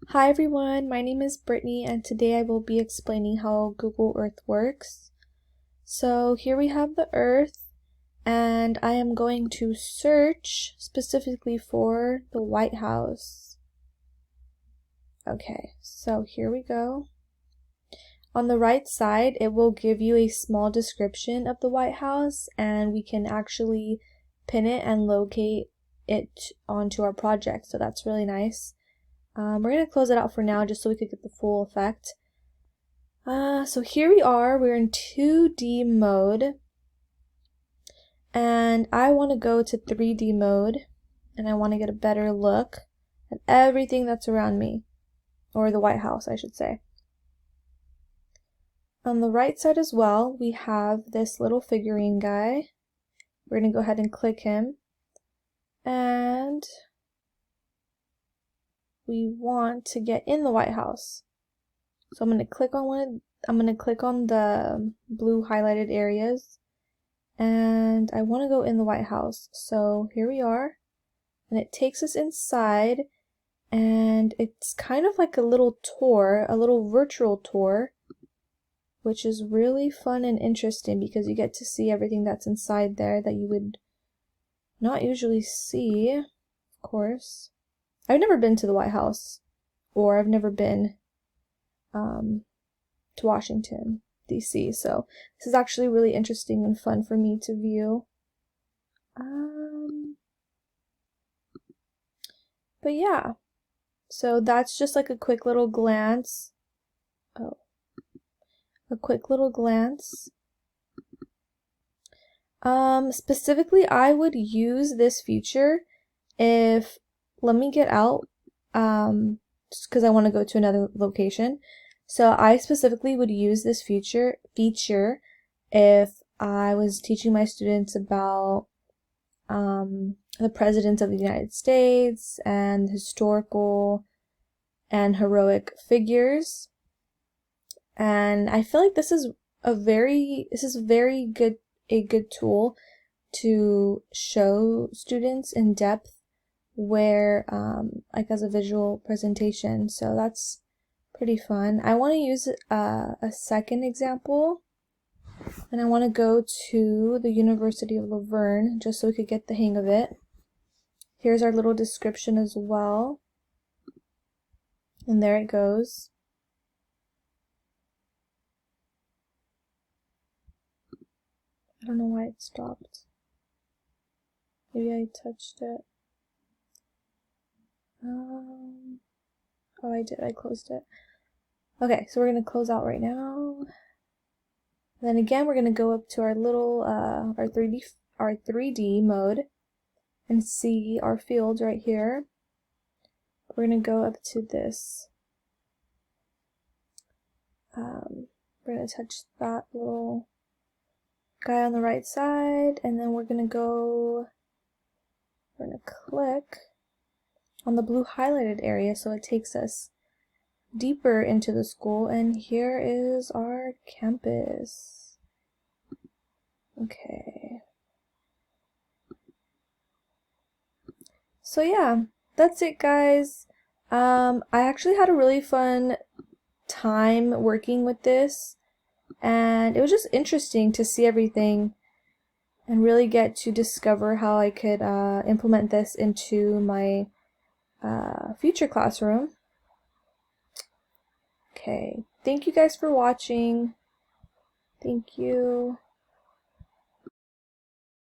Hi everyone, my name is Brittany and today I will be explaining how Google Earth works. So here we have the Earth and I am going to search specifically for the White House. Okay, so here we go. On the right side, it will give you a small description of the White House and we can actually pin it and locate it onto our project, so that's really nice. We're going to close it out for now just so we could get the full effect. So here we are, we're in 2D mode. And I want to go to 3D mode. And I want to get a better look at everything that's around me. Or the White House, I should say. On the right side as well, we have this little figurine guy. We're going to go ahead and click him. And we want to get in the White House. So I'm going to click on the blue highlighted areas and I want to go in the White House. So here we are and it takes us inside and it's kind of like a little tour, a little virtual tour, which is really fun and interesting because you get to see everything that's inside there that you would not usually see, of course. I've never been to the White House, or I've never been to Washington, D.C. So this is actually really interesting and fun for me to view. But yeah, so that's just like a quick little glance. A quick little glance. Specifically, I would use this feature if, let me get out, just because I want to go to another location. So I specifically would use this feature if I was teaching my students about the presidents of the United States and historical and heroic figures. And I feel like this is a very good tool to show students in depth where like as a visual presentation. So that's pretty fun. I want to use a second example, and I want to go to the University of La Verne just so we could get the hang of it. Here's our little description as well, and there it goes. I don't know why it stopped. Maybe I touched it. Oh, I did. I closed it. Okay, so we're going to close out right now. And then again, we're going to go up to our little, our 3D mode and see our fields right here. We're going to go up to this. We're going to touch that little guy on the right side, and then we're going to click on the blue highlighted area so it takes us deeper into the school, and here is our campus. Okay. So yeah, that's it guys. I actually had a really fun time working with this, and it was just interesting to see everything and really get to discover how I could implement this into my future classroom. Okay, thank you guys for watching. Thank you.